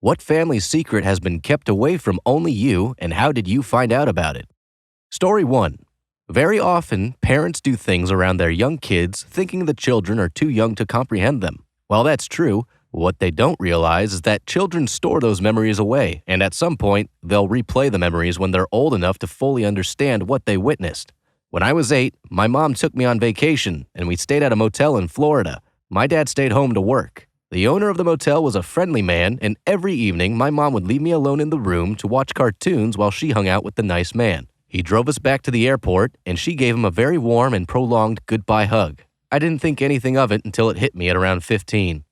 What family secret has been kept away from only you, and how did you find out about it? Story 1. Very often, parents do things around their young kids thinking the children are too young to comprehend them. While that's true, what they don't realize is that children store those memories away, and at some point, they'll replay the memories when they're old enough to fully understand what they witnessed. When I was 8, my mom took me on vacation, and we stayed at a motel in Florida. My dad stayed home to work. The owner of the motel was a friendly man, and every evening, my mom would leave me alone in the room to watch cartoons while she hung out with the nice man. He drove us back to the airport, and she gave him a very warm and prolonged goodbye hug. I didn't think anything of it until it hit me at around 15.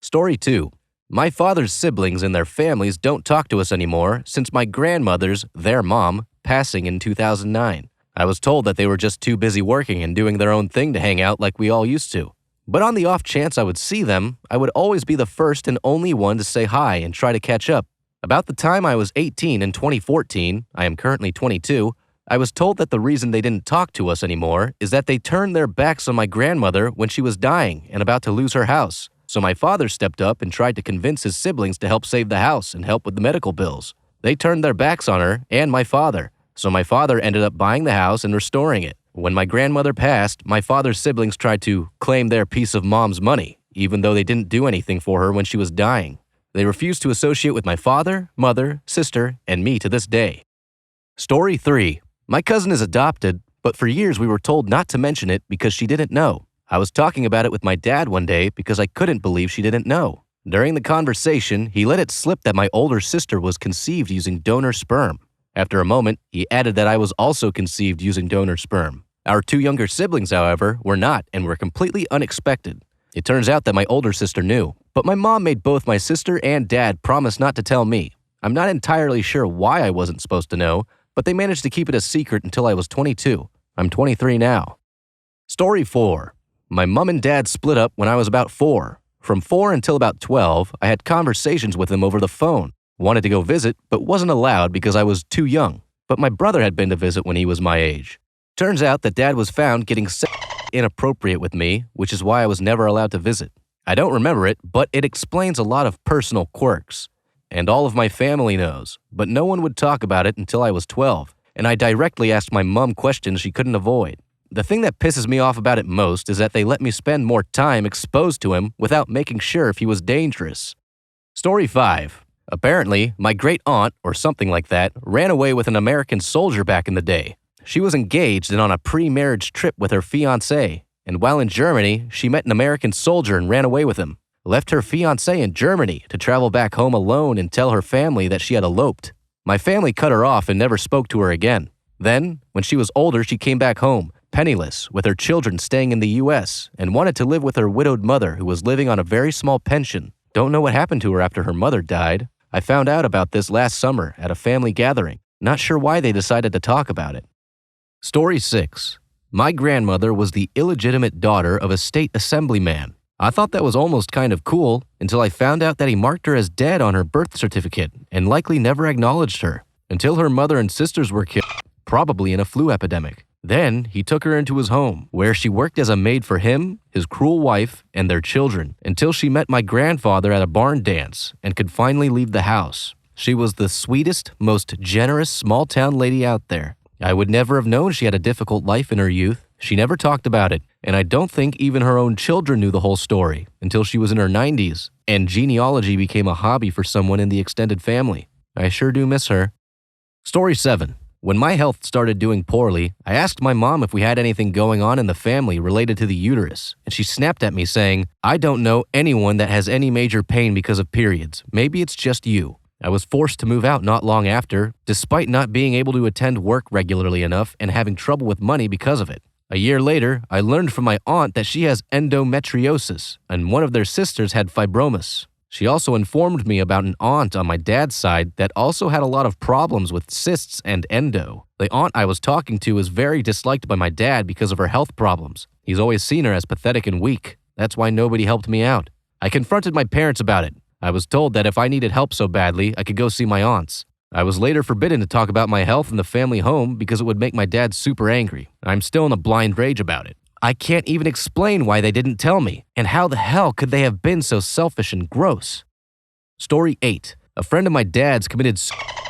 Story 2. My father's siblings and their families don't talk to us anymore since my grandmother's, their mom, passing in 2009. I was told that they were just too busy working and doing their own thing to hang out like we all used to. But on the off chance I would see them, I would always be the first and only one to say hi and try to catch up. About the time I was 18 in 2014, I am currently 22, I was told that the reason they didn't talk to us anymore is that they turned their backs on my grandmother when she was dying and about to lose her house. So my father stepped up and tried to convince his siblings to help save the house and help with the medical bills. They turned their backs on her and my father, so my father ended up buying the house and restoring it. When my grandmother passed, my father's siblings tried to claim their piece of mom's money, even though they didn't do anything for her when she was dying. They refused to associate with my father, mother, sister, and me to this day. Story 3. My cousin is adopted, but for years we were told not to mention it because she didn't know. I was talking about it with my dad one day because I couldn't believe she didn't know. During the conversation, he let it slip that my older sister was conceived using donor sperm. After a moment, he added that I was also conceived using donor sperm. Our 2 younger siblings, however, were not and were completely unexpected. It turns out that my older sister knew, but my mom made both my sister and dad promise not to tell me. I'm not entirely sure why I wasn't supposed to know, but they managed to keep it a secret until I was 22. I'm 23 now. Story 4. My mom and dad split up when I was about 4. From 4 until about 12, I had conversations with them over the phone. Wanted to go visit, but wasn't allowed because I was too young. But my brother had been to visit when he was my age. Turns out that dad was found getting inappropriate with me, which is why I was never allowed to visit. I don't remember it, but it explains a lot of personal quirks. And all of my family knows, but no one would talk about it until I was 12, and I directly asked my mom questions she couldn't avoid. The thing that pisses me off about it most is that they let me spend more time exposed to him without making sure if he was dangerous. Story 5. Apparently, my great aunt, or something like that, ran away with an American soldier back in the day. She was engaged and on a pre-marriage trip with her fiancé, and while in Germany, she met an American soldier and ran away with him. Left her fiancé in Germany to travel back home alone and tell her family that she had eloped. My family cut her off and never spoke to her again. Then, when she was older, she came back home, penniless, with her children staying in the U.S., and wanted to live with her widowed mother who was living on a very small pension. Don't know what happened to her after her mother died. I found out about this last summer at a family gathering. Not sure why they decided to talk about it. Story 6. My grandmother was the illegitimate daughter of a state assemblyman. I thought that was almost kind of cool until I found out that he marked her as dead on her birth certificate and likely never acknowledged her until her mother and sisters were killed, probably in a flu epidemic. Then he took her into his home, where she worked as a maid for him, his cruel wife, and their children, until she met my grandfather at a barn dance and could finally leave the house. She was the sweetest, most generous small-town lady out there. I would never have known she had a difficult life in her youth. She never talked about it, and I don't think even her own children knew the whole story until she was in her 90s, and genealogy became a hobby for someone in the extended family. I sure do miss her. Story 7. When my health started doing poorly, I asked my mom if we had anything going on in the family related to the uterus, and she snapped at me saying, "I don't know anyone that has any major pain because of periods. Maybe it's just you." I was forced to move out not long after, despite not being able to attend work regularly enough and having trouble with money because of it. A year later, I learned from my aunt that she has endometriosis, and one of their sisters had fibromas. She also informed me about an aunt on my dad's side that also had a lot of problems with cysts and endo. The aunt I was talking to is very disliked by my dad because of her health problems. He's always seen her as pathetic and weak. That's why nobody helped me out. I confronted my parents about it. I was told that if I needed help so badly, I could go see my aunts. I was later forbidden to talk about my health in the family home because it would make my dad super angry. I'm still in a blind rage about it. I can't even explain why they didn't tell me, and how the hell could they have been so selfish and gross? Story 8. A friend of my dad's committed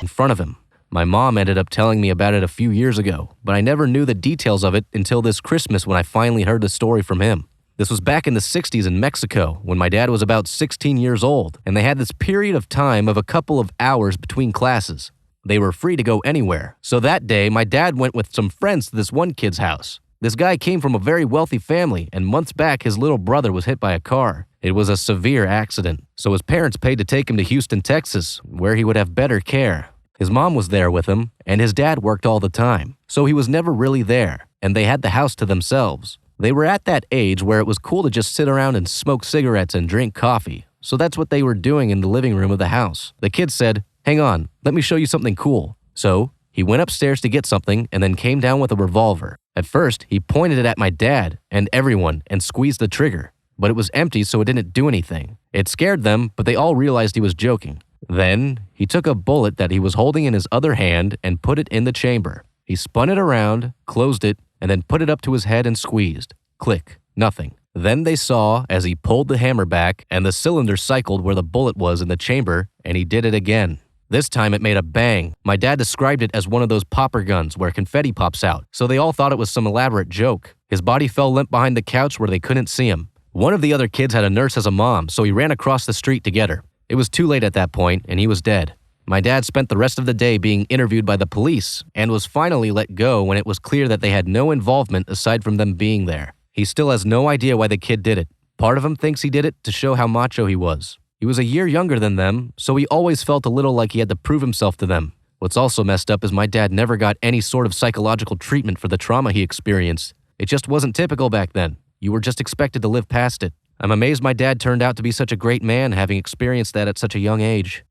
in front of him. My mom ended up telling me about it a few years ago, but I never knew the details of it until this Christmas when I finally heard the story from him. This was back in the 60s in Mexico when my dad was about 16 years old, and they had this period of time of a couple of hours between classes. They were free to go anywhere, so that day my dad went with some friends to this one kid's house. This guy came from a very wealthy family, and months back his little brother was hit by a car. It was a severe accident, so his parents paid to take him to Houston, Texas, where he would have better care. His mom was there with him, and his dad worked all the time, so he was never really there, and they had the house to themselves. They were at that age where it was cool to just sit around and smoke cigarettes and drink coffee, so that's what they were doing in the living room of the house. The kid said, "Hang on, let me show you something cool." So he went upstairs to get something and then came down with a revolver. At first, he pointed it at my dad and everyone and squeezed the trigger, but it was empty so it didn't do anything. It scared them, but they all realized he was joking. Then, he took a bullet that he was holding in his other hand and put it in the chamber. He spun it around, closed it, and then put it up to his head and squeezed. Click. Nothing. Then they saw as he pulled the hammer back and the cylinder cycled where the bullet was in the chamber, and he did it again. This time it made a bang. My dad described it as one of those popper guns where confetti pops out, so they all thought it was some elaborate joke. His body fell limp behind the couch where they couldn't see him. One of the other kids had a nurse as a mom, so he ran across the street to get her. It was too late at that point, and he was dead. My dad spent the rest of the day being interviewed by the police and was finally let go when it was clear that they had no involvement aside from them being there. He still has no idea why the kid did it. Part of him thinks he did it to show how macho he was. He was a year younger than them, so he always felt a little like he had to prove himself to them. What's also messed up is my dad never got any sort of psychological treatment for the trauma he experienced. It just wasn't typical back then. You were just expected to live past it. I'm amazed my dad turned out to be such a great man having experienced that at such a young age.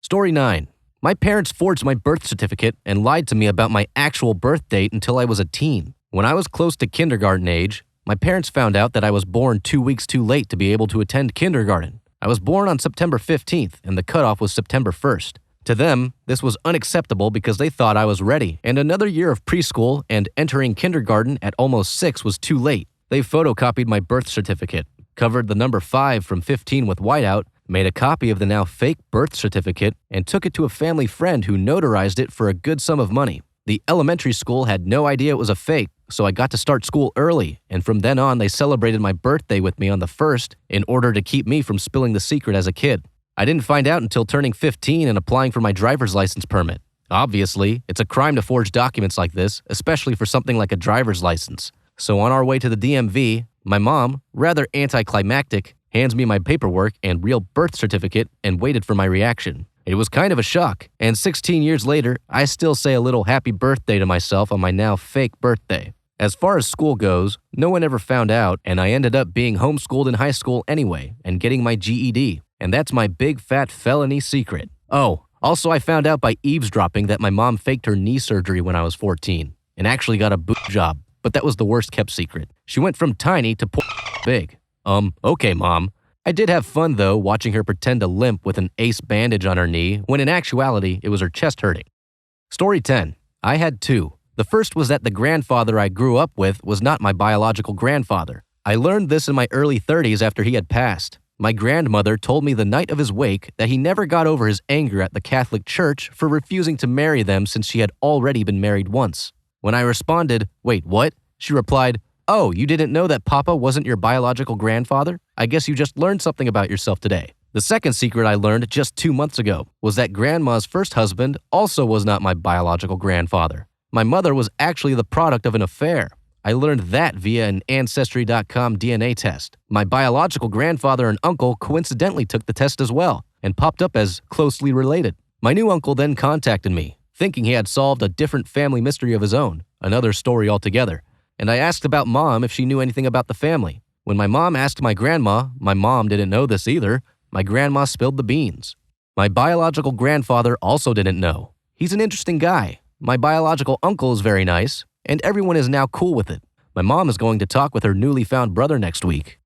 Story 9. My parents forged my birth certificate and lied to me about my actual birth date until I was a teen. When I was close to kindergarten age, my parents found out that I was born 2 weeks too late to be able to attend kindergarten. I was born on September 15th, and the cutoff was September 1st. To them, this was unacceptable because they thought I was ready, and another year of preschool and entering kindergarten at almost 6 was too late. They photocopied my birth certificate, covered the number 5 from 15 with whiteout, made a copy of the now fake birth certificate, and took it to a family friend who notarized it for a good sum of money. The elementary school had no idea it was a fake, so I got to start school early, and from then on they celebrated my birthday with me on the 1st in order to keep me from spilling the secret as a kid. I didn't find out until turning 15 and applying for my driver's license permit. Obviously, it's a crime to forge documents like this, especially for something like a driver's license. So on our way to the DMV, my mom, rather anticlimactic, hands me my paperwork and real birth certificate and waited for my reaction. It was kind of a shock, and 16 years later, I still say a little happy birthday to myself on my now fake birthday. As far as school goes, no one ever found out, and I ended up being homeschooled in high school anyway and getting my GED, and that's my big fat felony secret. Oh, also I found out by eavesdropping that my mom faked her knee surgery when I was 14 and actually got a boob job, but that was the worst kept secret. She went from tiny to big. Okay, Mom. I did have fun, though, watching her pretend to limp with an ace bandage on her knee, when in actuality, it was her chest hurting. Story 10. I had 2. The first was that the grandfather I grew up with was not my biological grandfather. I learned this in my early 30s after he had passed. My grandmother told me the night of his wake that he never got over his anger at the Catholic Church for refusing to marry them since she had already been married once. When I responded, "Wait, what?" she replied, "Oh, you didn't know that Papa wasn't your biological grandfather? I guess you just learned something about yourself today." The second secret I learned just 2 months ago was that Grandma's first husband also was not my biological grandfather. My mother was actually the product of an affair. I learned that via an Ancestry.com DNA test. My biological grandfather and uncle coincidentally took the test as well and popped up as closely related. My new uncle then contacted me, thinking he had solved a different family mystery of his own, another story altogether. And I asked about Mom if she knew anything about the family. When my mom asked my grandma, my mom didn't know this either, my grandma spilled the beans. My biological grandfather also didn't know. He's an interesting guy. My biological uncle is very nice, and everyone is now cool with it. My mom is going to talk with her newly found brother next week.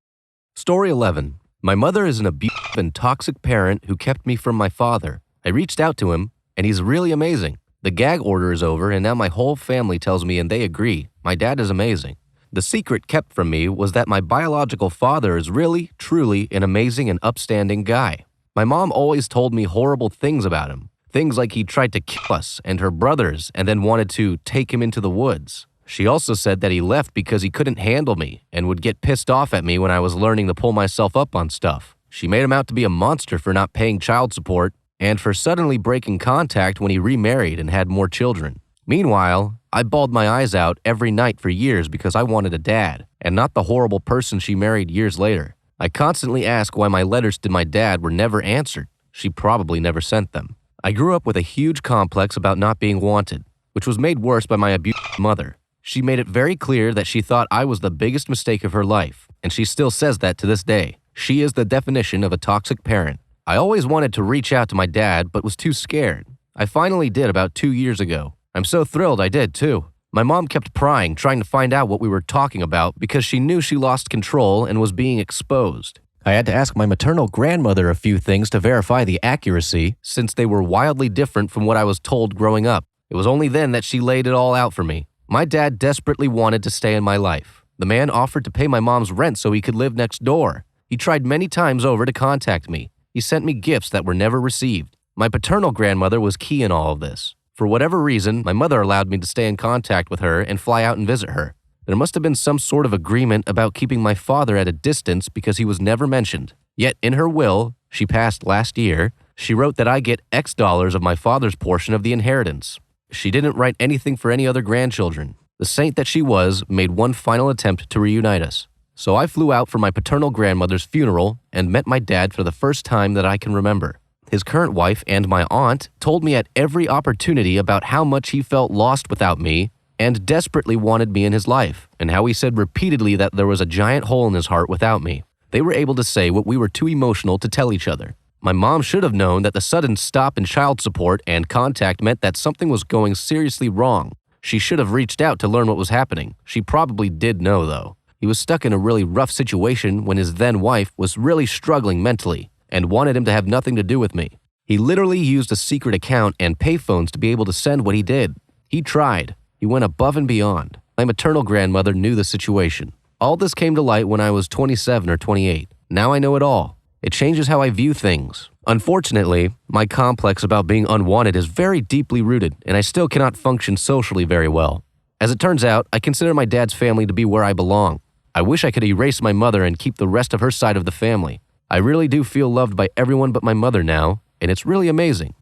Story 11. My mother is an abusive and toxic parent who kept me from my father. I reached out to him, and he's really amazing. The gag order is over, and now my whole family tells me, and they agree, my dad is amazing. The secret kept from me was that my biological father is really, truly an amazing and upstanding guy. My mom always told me horrible things about him. Things like he tried to kill us and her brothers and then wanted to take him into the woods. She also said that he left because he couldn't handle me and would get pissed off at me when I was learning to pull myself up on stuff. She made him out to be a monster for not paying child support and for suddenly breaking contact when he remarried and had more children. Meanwhile, I bawled my eyes out every night for years because I wanted a dad, and not the horrible person she married years later. I constantly asked why my letters to my dad were never answered. She probably never sent them. I grew up with a huge complex about not being wanted, which was made worse by my abusive mother. She made it very clear that she thought I was the biggest mistake of her life, and she still says that to this day. She is the definition of a toxic parent. I always wanted to reach out to my dad, but was too scared. I finally did about 2 years ago. I'm so thrilled I did, too. My mom kept prying, trying to find out what we were talking about because she knew she lost control and was being exposed. I had to ask my maternal grandmother a few things to verify the accuracy, since they were wildly different from what I was told growing up. It was only then that she laid it all out for me. My dad desperately wanted to stay in my life. The man offered to pay my mom's rent so he could live next door. He tried many times over to contact me. He sent me gifts that were never received. My paternal grandmother was key in all of this. For whatever reason, my mother allowed me to stay in contact with her and fly out and visit her. There must have been some sort of agreement about keeping my father at a distance because he was never mentioned. Yet in her will, she passed last year, she wrote that I get X dollars of my father's portion of the inheritance. She didn't write anything for any other grandchildren. The saint that she was made one final attempt to reunite us. So I flew out for my paternal grandmother's funeral and met my dad for the first time that I can remember. His current wife and my aunt told me at every opportunity about how much he felt lost without me and desperately wanted me in his life, and how he said repeatedly that there was a giant hole in his heart without me. They were able to say what we were too emotional to tell each other. My mom should have known that the sudden stop in child support and contact meant that something was going seriously wrong. She should have reached out to learn what was happening. She probably did know, though. He was stuck in a really rough situation when his then wife was really struggling mentally and wanted him to have nothing to do with me. He literally used a secret account and payphones to be able to send what he did. He tried. He went above and beyond. My maternal grandmother knew the situation. All this came to light when I was 27 or 28. Now I know it all. It changes how I view things. Unfortunately, my complex about being unwanted is very deeply rooted, and I still cannot function socially very well. As it turns out, I consider my dad's family to be where I belong. I wish I could erase my mother and keep the rest of her side of the family. I really do feel loved by everyone but my mother now, and it's really amazing.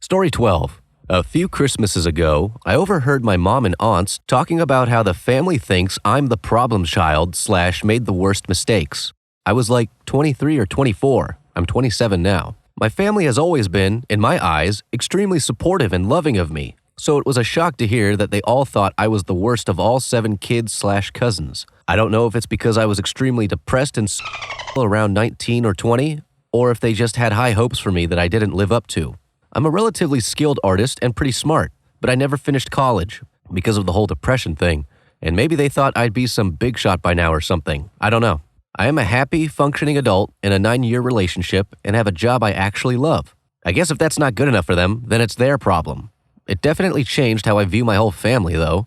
Story 12. A few Christmases ago, I overheard my mom and aunts talking about how the family thinks I'm the problem child / made the worst mistakes. I was like 23 or 24. I'm 27 now. My family has always been, in my eyes, extremely supportive and loving of me, so it was a shock to hear that they all thought I was the worst of all 7 kids / cousins. I don't know if it's because I was extremely depressed and around 19 or 20, or if they just had high hopes for me that I didn't live up to. I'm a relatively skilled artist and pretty smart, but I never finished college because of the whole depression thing, and maybe they thought I'd be some big shot by now or something. I don't know. I am a happy, functioning adult in a 9-year relationship and have a job I actually love. I guess if that's not good enough for them, then it's their problem. It definitely changed how I view my whole family, though.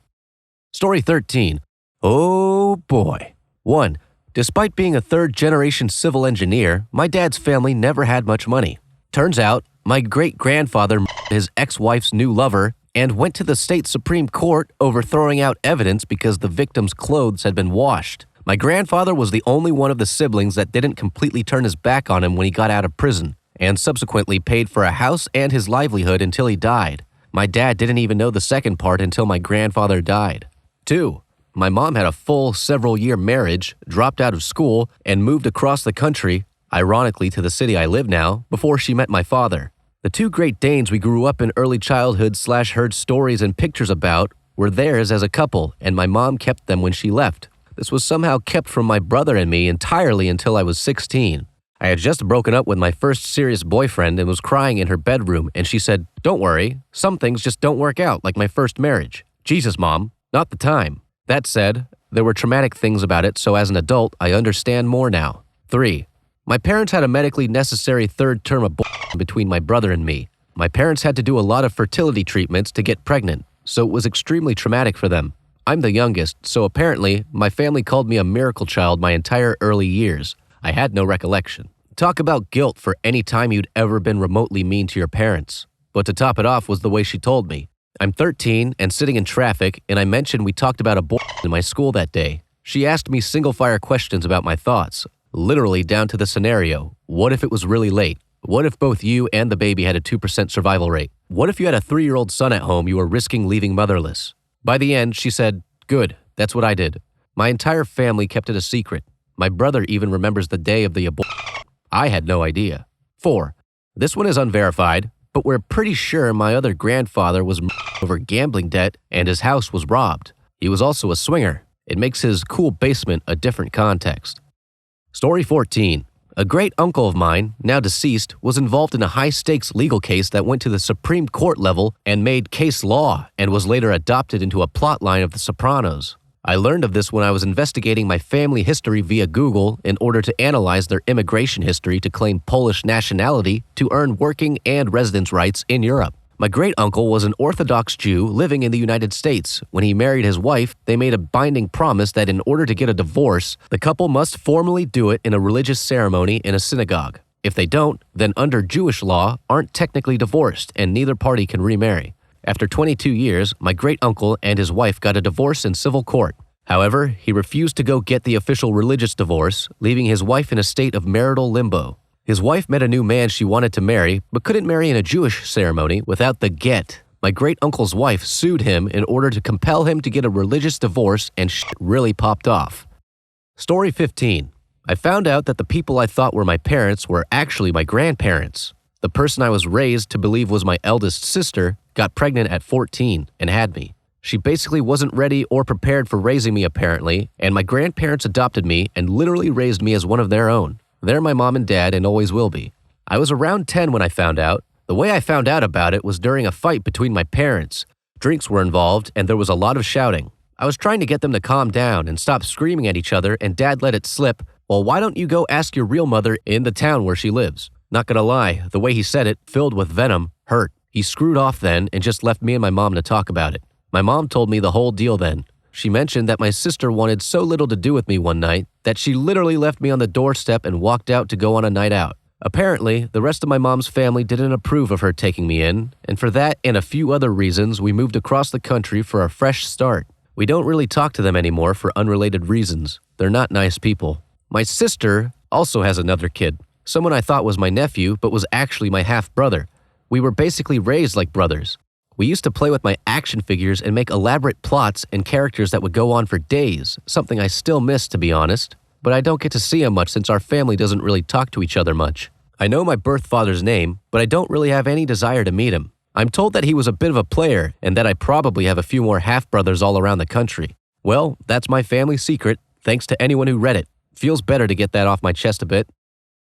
Story 13. Oh boy. 1. Despite being a third-generation civil engineer, my dad's family never had much money. Turns out, my great-grandfather his ex-wife's new lover and went to the state Supreme Court overthrowing out evidence because the victim's clothes had been washed. My grandfather was the only one of the siblings that didn't completely turn his back on him when he got out of prison, and subsequently paid for a house and his livelihood until he died. My dad didn't even know the second part until my grandfather died. 2. My mom had a full several-year marriage, dropped out of school, and moved across the country, ironically to the city I live now, before she met my father. The 2 Great Danes we grew up in early childhood / heard stories and pictures about were theirs as a couple, and my mom kept them when she left. This was somehow kept from my brother and me entirely until I was 16. I had just broken up with my first serious boyfriend and was crying in her bedroom, and she said, "Don't worry, some things just don't work out, like my first marriage." Jesus, Mom, not the time. That said, there were traumatic things about it, so as an adult, I understand more now. 3. My parents had a medically necessary third-term abortion between my brother and me. My parents had to do a lot of fertility treatments to get pregnant, so it was extremely traumatic for them. I'm the youngest, so apparently, my family called me a miracle child my entire early years. I had no recollection. Talk about guilt for any time you'd ever been remotely mean to your parents. But to top it off was the way she told me. I'm 13 and sitting in traffic, and I mentioned we talked about abortion in my school that day. She asked me single-fire questions about my thoughts, literally down to the scenario. What if it was really late? What if both you and the baby had a 2% survival rate? What if you had a 3-year-old son at home you were risking leaving motherless? By the end, she said, "Good, that's what I did." My entire family kept it a secret. My brother even remembers the day of the abortion. I had no idea. 4. This one is unverified, but we're pretty sure my other grandfather was over gambling debt and his house was robbed. He was also a swinger. It makes his cool basement a different context. Story 14. A great uncle of mine, now deceased, was involved in a high-stakes legal case that went to the Supreme Court level and made case law and was later adopted into a plotline of The Sopranos. I learned of this when I was investigating my family history via Google in order to analyze their immigration history to claim Polish nationality to earn working and residence rights in Europe. My great-uncle was an Orthodox Jew living in the United States. When he married his wife, they made a binding promise that in order to get a divorce, the couple must formally do it in a religious ceremony in a synagogue. If they don't, then under Jewish law, aren't technically divorced and neither party can remarry. After 22 years, my great-uncle and his wife got a divorce in civil court. However, he refused to go get the official religious divorce, leaving his wife in a state of marital limbo. His wife met a new man she wanted to marry, but couldn't marry in a Jewish ceremony without the get. My great-uncle's wife sued him in order to compel him to get a religious divorce, and shit really popped off. Story 15. I found out that the people I thought were my parents were actually my grandparents. The person I was raised to believe was my eldest sister got pregnant at 14 and had me. She basically wasn't ready or prepared for raising me apparently, and my grandparents adopted me and literally raised me as one of their own. They're my mom and dad and always will be. I was around 10 when I found out. The way I found out about it was during a fight between my parents. Drinks were involved and there was a lot of shouting. I was trying to get them to calm down and stop screaming at each other, and Dad let it slip. "Well, why don't you go ask your real mother in the town where she lives?" Not gonna lie, the way he said it, filled with venom, hurt. He screwed off then and just left me and my mom to talk about it. My mom told me the whole deal then. She mentioned that my sister wanted so little to do with me one night that she literally left me on the doorstep and walked out to go on a night out. Apparently, the rest of my mom's family didn't approve of her taking me in, and for that and a few other reasons, we moved across the country for a fresh start. We don't really talk to them anymore for unrelated reasons. They're not nice people. My sister also has another kid, someone I thought was my nephew but was actually my half-brother. We were basically raised like brothers. We used to play with my action figures and make elaborate plots and characters that would go on for days, something I still miss, to be honest. But I don't get to see him much since our family doesn't really talk to each other much. I know my birth father's name, but I don't really have any desire to meet him. I'm told that he was a bit of a player and that I probably have a few more half-brothers all around the country. Well, that's my family secret, thanks to anyone who read it. Feels better to get that off my chest a bit.